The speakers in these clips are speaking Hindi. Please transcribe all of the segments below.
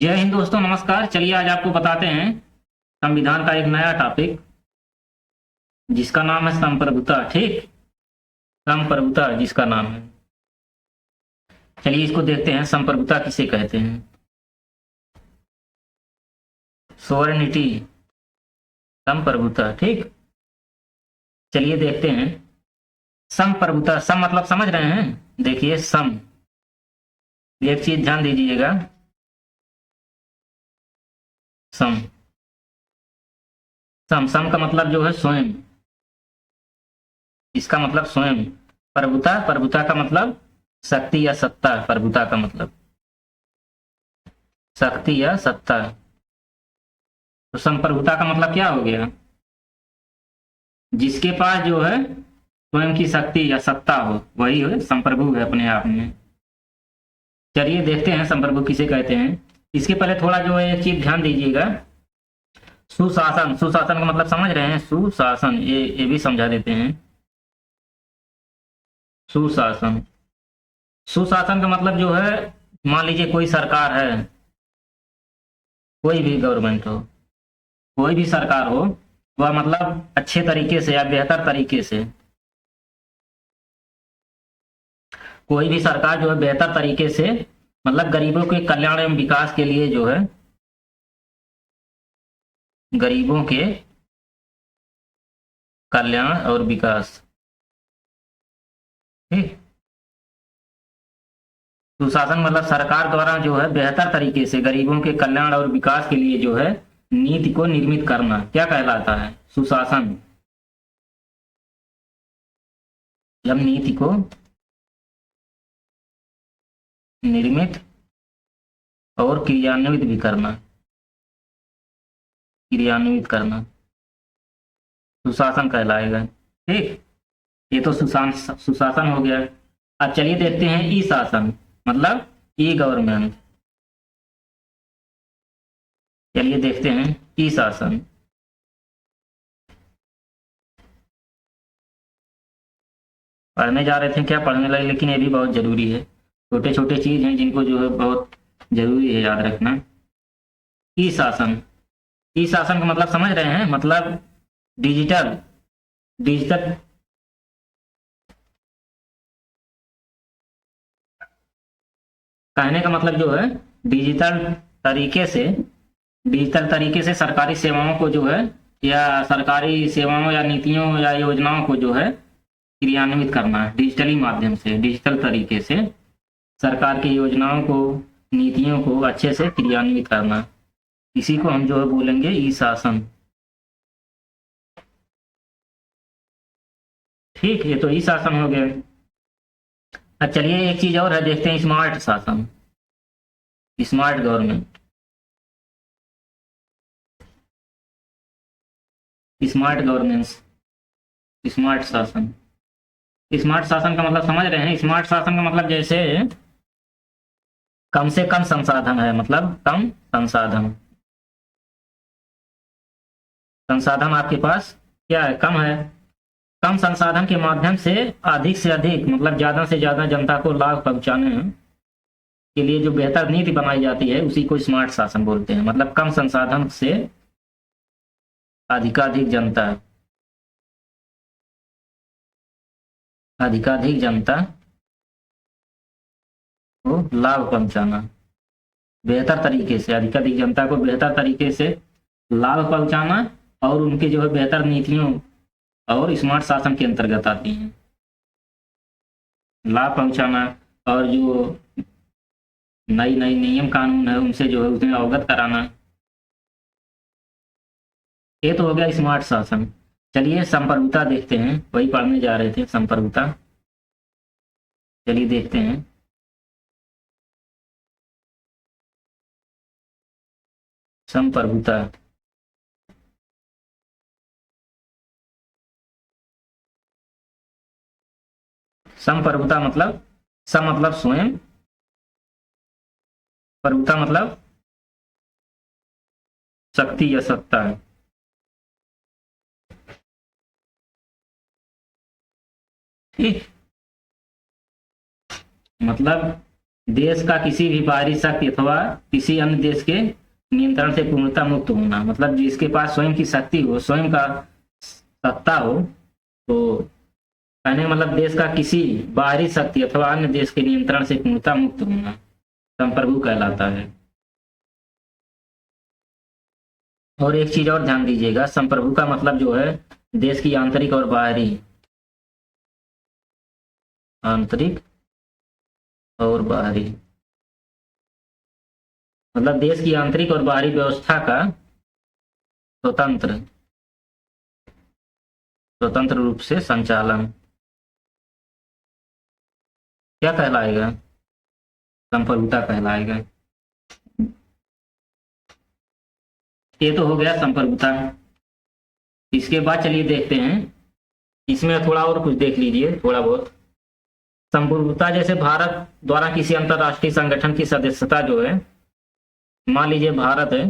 जय हिंद दोस्तों, नमस्कार। चलिए आज आपको बताते हैं संविधान का एक नया टॉपिक जिसका नाम है संप्रभुता। ठीक, संप्रभुता जिसका नाम है। चलिए इसको देखते हैं, संप्रभुता किसे कहते हैं। सोवरेनिटी, संप्रभुता। ठीक, चलिए देखते हैं। संप्रभुता, सम मतलब समझ रहे हैं। देखिए सम, एक चीज ध्यान दीजिएगा। सम, सम सम का मतलब जो है स्वयं। इसका मतलब स्वयं। प्रभुता, प्रभुता का मतलब शक्ति या सत्ता। प्रभुता का मतलब शक्ति या सत्ता। तो संप्रभुता का मतलब क्या हो गया? जिसके पास जो है स्वयं की शक्ति या सत्ता हो, वही है संप्रभु है अपने आप में। चलिए देखते हैं संप्रभु किसे कहते हैं। इसके पहले थोड़ा जो है एक चीज ध्यान दीजिएगा। सुशासन, सुशासन का मतलब समझ रहे हैं। सुशासन, ये भी समझा देते हैं। सुशासन, सुशासन का मतलब जो है, मान लीजिए कोई सरकार है, कोई भी गवर्नमेंट हो, कोई भी सरकार हो, वह मतलब अच्छे तरीके से या बेहतर तरीके से, कोई भी सरकार जो है बेहतर तरीके से मतलब गरीबों के कल्याण एवं विकास के लिए जो है, गरीबों के कल्याण और विकास। ठीक, सुशासन मतलब सरकार द्वारा जो है बेहतर तरीके से गरीबों के कल्याण और विकास के लिए जो है नीति को निर्मित करना क्या कहलाता है? सुशासन। जब नीति को निर्मित और क्रियान्वित भी करना, क्रियान्वित करना सुशासन कहलाएगा। ठीक, ये तो सुशासन हो गया। अब चलिए देखते हैं ई शासन, मतलब ई गवर्नमेंट। चलिए देखते हैं ई शासन। पढ़ने जा रहे थे, क्या पढ़ने लगे, लेकिन ये भी बहुत जरूरी है। छोटे छोटे चीज हैं जिनको जो है बहुत जरूरी है याद रखना। ई शासन, ई शासन का मतलब समझ रहे हैं। मतलब डिजिटल, डिजिटल कहने का मतलब जो है डिजिटल तरीके से, डिजिटल तरीके से सरकारी सेवाओं को जो है, या सरकारी सेवाओं या नीतियों या योजनाओं को जो है क्रियान्वित करना है डिजिटली माध्यम से। डिजिटल तरीके से सरकार की योजनाओं को, नीतियों को अच्छे से क्रियान्वित करना, इसी को हम जो है बोलेंगे ई शासन। ठीक, ये तो ई शासन हो गया। अब चलिए एक चीज और है, देखते हैं स्मार्ट शासन, smart government, smart governance, smart शासन। स्मार्ट शासन का मतलब समझ रहे हैं। स्मार्ट शासन का मतलब जैसे कम से कम संसाधन है, मतलब कम संसाधन, संसाधन आपके पास क्या है? कम है। कम संसाधन के माध्यम से अधिक मतलब ज्यादा से ज्यादा जनता को लाभ पहुंचाने के लिए जो बेहतर नीति बनाई जाती है उसी को स्मार्ट शासन बोलते हैं। मतलब कम संसाधन से अधिकाधिक जनता, अधिकाधिक जनता को लाभ पहुंचाना, बेहतर तरीके से अधिकाधिक जनता को बेहतर तरीके से लाभ पहुंचाना, और उनके जो है बेहतर नीतियों और स्मार्ट शासन के अंतर्गत आती हैं। लाभ पहुंचाना और जो नई नई नियम कानून है उनसे जो है उसमें अवगत कराना, ये तो हो गया स्मार्ट शासन। चलिए संप्रभुता देखते हैं, वही पढ़ने जा रहे थे संप्रभुता। चलिए देखते हैं। संप्रभुता, संप्रभुता मतलब सम मतलब स्वयं, प्रभुता मतलब शक्ति या सत्ता है। ठीक, मतलब देश का किसी भी बाहरी शक्ति अथवा किसी अन्य देश के नियंत्रण से पूर्णतः मुक्त होना, मतलब जिसके पास स्वयं की शक्ति हो, स्वयं का सत्ता हो, तो कहने का मतलब देश का किसी बाहरी शक्ति अथवा अन्य देश के नियंत्रण से पूर्णतः मुक्त होना संप्रभु कहलाता है। और एक चीज और ध्यान दीजिएगा, संप्रभु का मतलब जो है देश की आंतरिक और बाहरी, आंतरिक और बाहरी, मतलब देश की आंतरिक और बाहरी व्यवस्था का स्वतंत्र स्वतंत्र रूप से संचालन क्या कहलाएगा? संप्रभुता कहलाएगा। ये तो हो गया संप्रभुता। इसके बाद चलिए देखते हैं, इसमें थोड़ा और कुछ देख लीजिए, थोड़ा बहुत। संप्रभुता जैसे भारत द्वारा किसी अंतरराष्ट्रीय संगठन की सदस्यता जो है, मान लीजिए भारत है,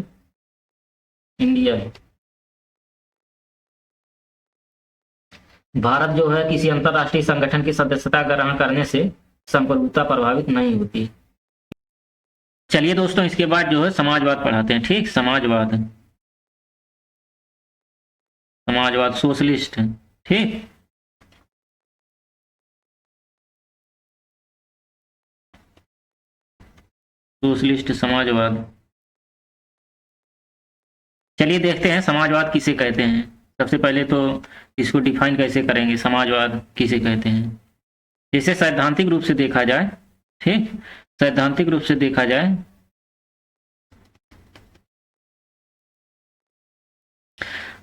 इंडिया है, भारत जो है किसी अंतरराष्ट्रीय संगठन की सदस्यता ग्रहण करने से संप्रभुता प्रभावित नहीं होती। चलिए दोस्तों, इसके बाद जो है समाजवाद पढ़ाते हैं। ठीक, समाजवाद, समाजवाद सोशलिस्ट, ठीक। सोशलिस्ट समाजवाद। चलिए देखते हैं समाजवाद किसे कहते हैं। सबसे पहले तो इसको डिफाइन कैसे करेंगे, समाजवाद किसे कहते हैं। जैसे सैद्धांतिक रूप से देखा जाए, ठीक, सैद्धांतिक रूप से देखा जाए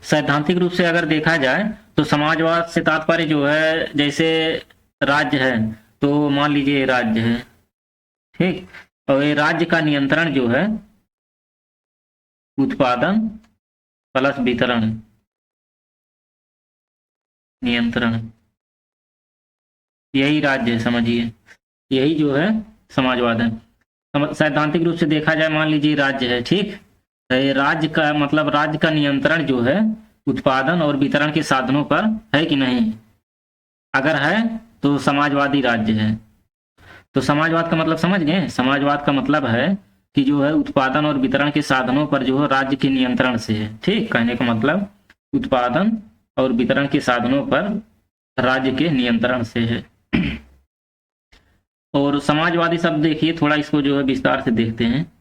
सैद्धांतिक रूप से अगर देखा जाए तो समाजवाद से तात्पर्य जो है, जैसे राज्य है तो मान लीजिए राज्य है, ठीक, और ये राज्य का नियंत्रण जो है उत्पादन प्लस वितरण, नियंत्रण, यही राज्य है, समझिए, यही जो है समाजवाद है। सैद्धांतिक रूप से देखा जाए, मान लीजिए राज्य है, ठीक, राज्य का मतलब राज्य का नियंत्रण जो है उत्पादन और वितरण के साधनों पर है कि नहीं, अगर है तो समाजवादी राज्य है। तो समाजवाद का मतलब समझ गए, समाजवाद का मतलब है कि जो है उत्पादन और वितरण के साधनों पर जो है राज्य के नियंत्रण से है, ठीक, कहने का मतलब उत्पादन और वितरण के साधनों पर राज्य के नियंत्रण से है। और समाजवादी शब्द देखिए, थोड़ा इसको जो है विस्तार से देखते हैं।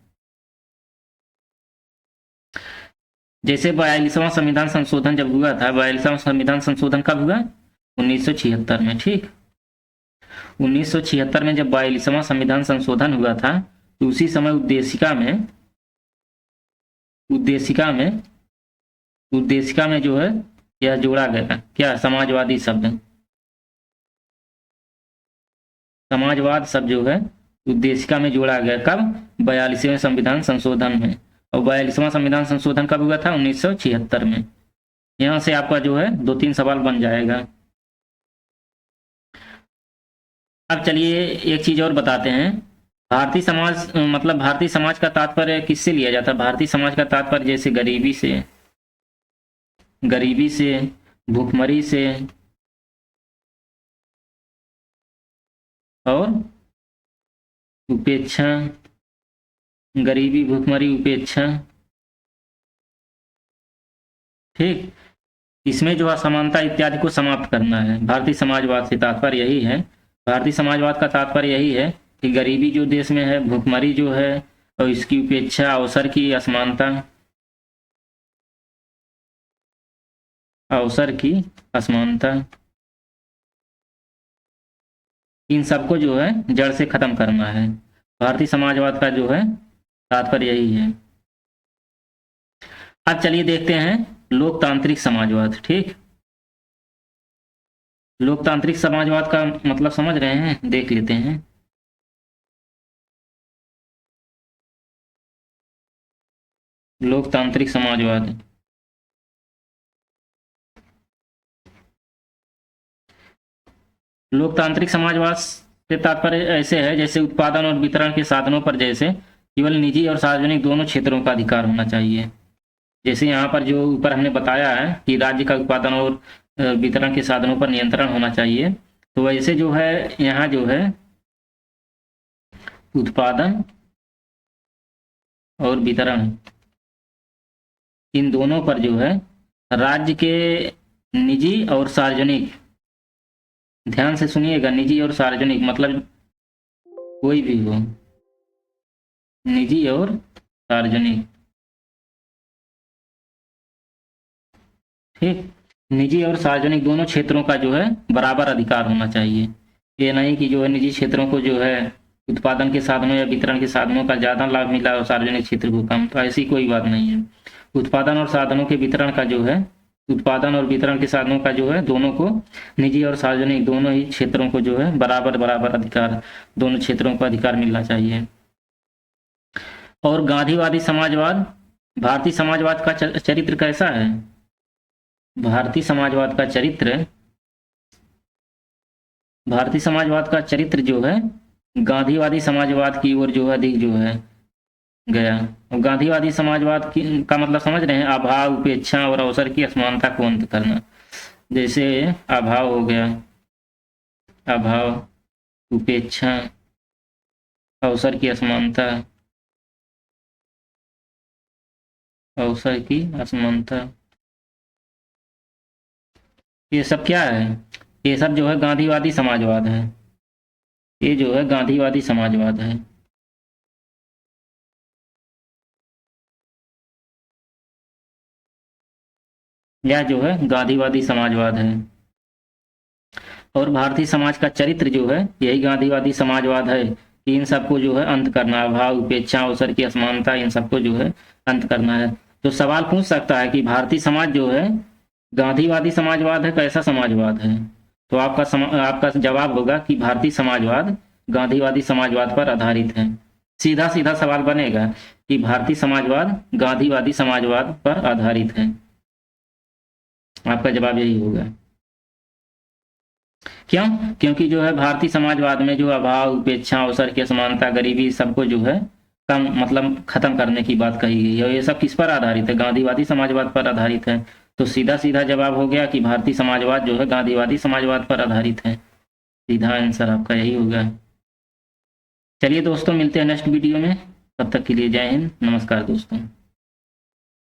जैसे 42वां संविधान संशोधन जब हुआ था, 42वां संविधान संशोधन कब हुआ? 1976 में, ठीक। 1976 में जब 42वां संविधान संशोधन हुआ था तो उसी समय उद्देशिका में जो है यह जोड़ा गया, क्या, समाजवादी शब्द, समाजवाद शब्द जो है उद्देशिका में जोड़ा गया, कब? 42वें संविधान संशोधन में। और 42वां संविधान संशोधन कब हुआ था? 1976 में। यहां से आपका जो है 2-3 सवाल बन जाएगा। अब चलिए एक चीज और बताते हैं, भारतीय समाज मतलब भारतीय समाज का तात्पर्य किससे लिया जाता है? भारतीय समाज का तात्पर्य जैसे गरीबी से, भूखमरी से और उपेक्षा, गरीबी, भूखमरी, उपेक्षा, ठीक, इसमें जो असमानता इत्यादि को समाप्त करना है। भारतीय समाजवाद से तात्पर्य यही है, भारतीय समाजवाद का तात्पर्य यही है कि गरीबी जो देश में है, भूखमरी जो है और इसकी उपेक्षा, अवसर की असमानता, इन सबको जो है जड़ से खत्म करना है। भारतीय समाजवाद का जो है तात्पर्य यही है। अब चलिए देखते हैं लोकतांत्रिक समाजवाद, ठीक। लोकतांत्रिक समाजवाद का मतलब समझ रहे हैं, देख लेते हैं। लोकतांत्रिक समाजवाद, लोकतांत्रिक समाजवाद से तात्पर्य ऐसे है, जैसे उत्पादन और वितरण के साधनों पर जैसे केवल निजी और सार्वजनिक दोनों क्षेत्रों का अधिकार होना चाहिए। जैसे यहाँ पर जो ऊपर हमने बताया है कि राज्य का उत्पादन और वितरण के साधनों पर नियंत्रण होना चाहिए, तो वैसे जो है यहाँ जो है उत्पादन और वितरण, इन दोनों पर जो है राज्य के निजी और सार्वजनिक, ध्यान से सुनिएगा, निजी और सार्वजनिक मतलब कोई भी हो, निजी और सार्वजनिक, ठीक, निजी और सार्वजनिक दोनों क्षेत्रों का जो है बराबर अधिकार होना चाहिए। ये नहीं कि जो है निजी क्षेत्रों को जो है उत्पादन के साधनों या वितरण के साधनों का ज़्यादा लाभ मिला और सार्वजनिक क्षेत्र को कम, तो ऐसी कोई बात नहीं है। उत्पादन और साधनों के वितरण का जो है, उत्पादन और वितरण के साधनों का जो है दोनों को, निजी और सार्वजनिक दोनों ही क्षेत्रों को जो है बराबर बराबर अधिकार, दोनों क्षेत्रों को अधिकार मिलना चाहिए। और गांधीवादी समाजवाद, भारतीय समाजवाद का चरित्र कैसा है? भारतीय समाजवाद का चरित्र, भारतीय समाजवाद का चरित्र जो है गांधीवादी समाजवाद की ओर जो है अधिक जो है गया। और गांधीवादी समाजवाद की का मतलब समझ रहे हैं, अभाव, उपेक्षा और अवसर की असमानता को अंत करना। जैसे अभाव हो गया, अभाव, उपेक्षा, अवसर की असमानता, अवसर की असमानता, ये सब क्या है? ये सब जो है गांधीवादी समाजवाद है। ये जो है गांधीवादी समाजवाद है। यह जो है गांधीवादी समाजवाद है। और भारतीय समाज का चरित्र जो है यही गांधीवादी समाजवाद है कि इन सबको जो है अंत करना, अभाव, उपेक्षा, अवसर की असमानता, इन सबको जो है अंत करना है। तो सवाल पूछ सकता है कि भारतीय समाज जो है गांधीवादी समाजवाद है, कैसा समाजवाद है? तो आपका जवाब होगा कि भारतीय समाजवाद गांधीवादी समाजवाद पर आधारित है। सीधा सीधा सवाल बनेगा कि भारतीय समाजवाद गांधीवादी समाजवाद पर आधारित है। आपका जवाब यही होगा। क्यों? क्योंकि जो है भारतीय समाजवाद में जो अभाव, उपेक्षा, अवसर की असमानता, गरीबी, सबको जो है कम मतलब खत्म करने की बात कही गई है। और ये सब किस पर आधारित है? गांधीवादी समाजवाद पर आधारित है। तो सीधा सीधा जवाब हो गया कि भारतीय समाजवाद जो है गांधीवादी समाजवाद पर आधारित है। सीधा आंसर आपका यही होगा। चलिए दोस्तों, मिलते हैं नेक्स्ट वीडियो में। तब तक के लिए जय हिंद, नमस्कार दोस्तों।